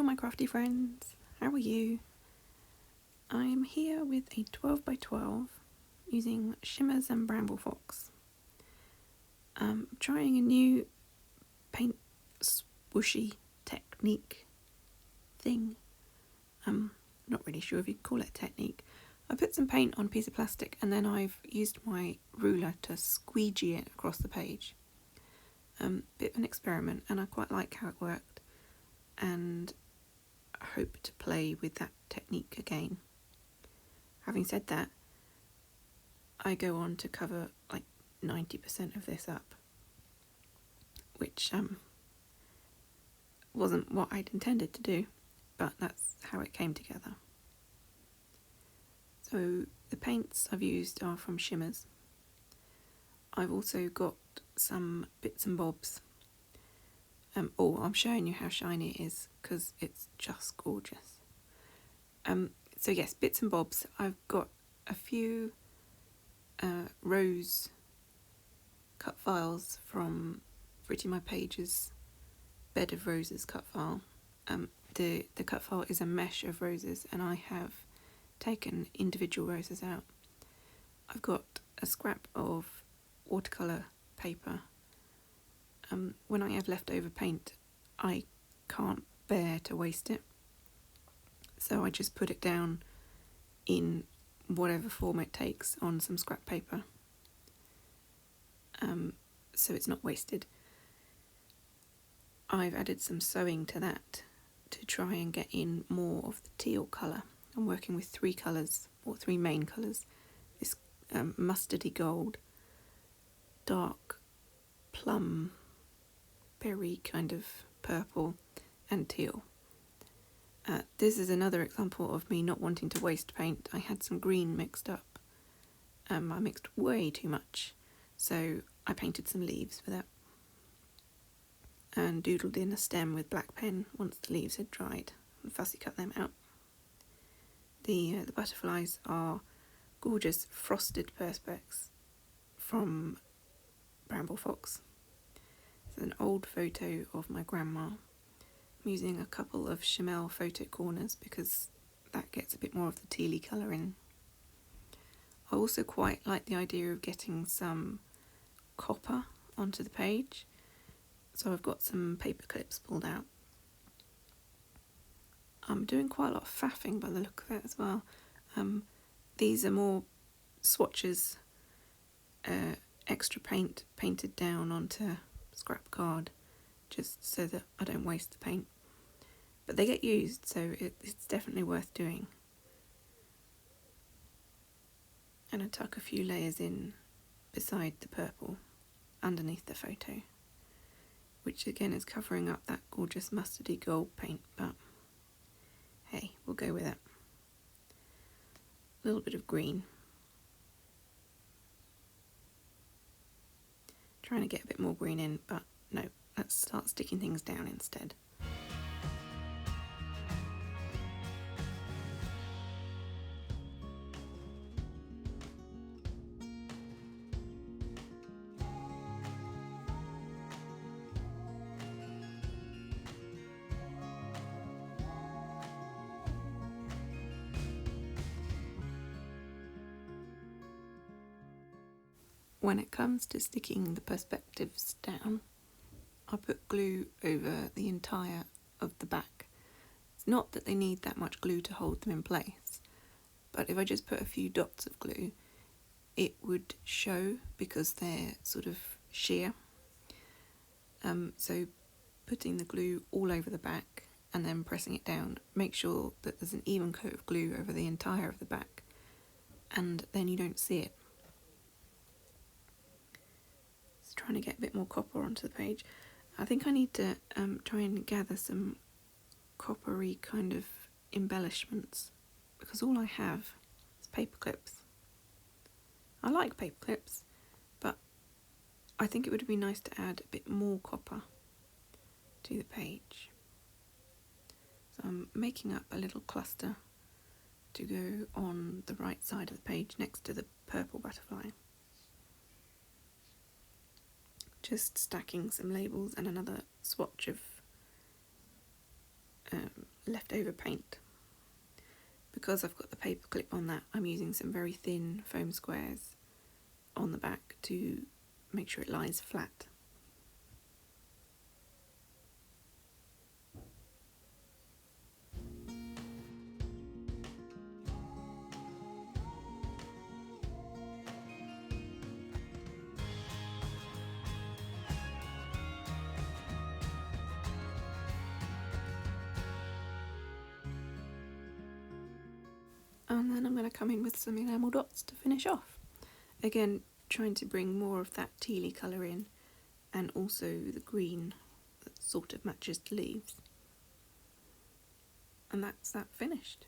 Hello my crafty friends, how are you? I'm here with a 12 by 12 using Shimmerz and Bramble Fox. I'm trying a new paint swooshy technique thing. I'm not really sure if you'd call it a technique. I put some paint on a piece of plastic and then I've used my ruler to squeegee it across the page. Bit of an experiment and I quite like how it worked, and I hope to play with that technique again. Having said that, I go on to cover like 90% of this up, which wasn't what I'd intended to do, but that's how it came together. So the paints I've used are from Shimmerz. I've also got some bits and bobs. I'm showing you how shiny it is because it's just gorgeous. So yes, bits and bobs. I've got a few rose cut files from Pretty My Page's Bed of Roses cut file. The cut file is a mesh of roses and I have taken individual roses out. I've got a scrap of watercolour paper. When I have leftover paint, I can't bear to waste it, so I just put it down in whatever form it takes on some scrap paper, so it's not wasted. I've added some sewing to that to try and get in more of the teal colour. I'm working with three colours, or three main colours. This mustardy gold, dark plum berry kind of purple, and teal. This is another example of me not wanting to waste paint. I had some green mixed up. I mixed way too much, so I painted some leaves with it and doodled in a stem with black pen once the leaves had dried and fussy cut them out. The butterflies are gorgeous frosted perspex from Bramble Fox. It's an old photo of my grandma. I'm using a couple of Shimmerz photo corners because that gets a bit more of the tealy colour in. I also quite like the idea of getting some copper onto the page, so I've got some paper clips pulled out. I'm doing quite a lot of faffing by the look of it as well. These are more swatches, extra paint painted down onto scrap card, just so that I don't waste the paint. But they get used, so it's definitely worth doing. And I tuck a few layers in beside the purple, underneath the photo, which again is covering up that gorgeous mustardy gold paint, but hey, we'll go with it. A little bit of green. Trying to get a bit more green in, but no, let's start sticking things down instead. When it comes to sticking the perspectives down, I put glue over the entire of the back. It's not that they need that much glue to hold them in place, but if I just put a few dots of glue, it would show because they're sort of sheer. So putting the glue all over the back and then pressing it down, make sure that there's an even coat of glue over the entire of the back, and then you don't see it. Trying to get a bit more copper onto the page. I think I need to try and gather some coppery kind of embellishments, because all I have is paper clips. I like paper clips, but I think it would be nice to add a bit more copper to the page. So I'm making up a little cluster to go on the right side of the page next to the purple butterfly. Just stacking some labels and another swatch of leftover paint. Because I've got the paper clip on that, I'm using some very thin foam squares on the back to make sure it lies flat. And then I'm going to come in with some enamel dots to finish off. Again, trying to bring more of that tealy colour in, and also the green that sort of matches the leaves. And that's that finished.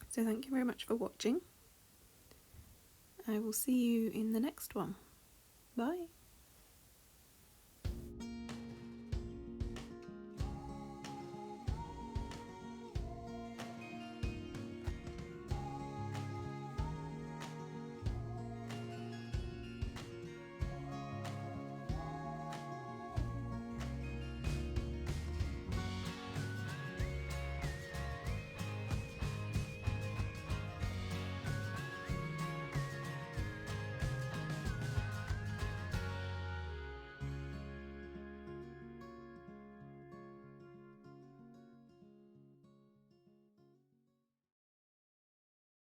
So thank you very much for watching. I will see you in the next one. Bye.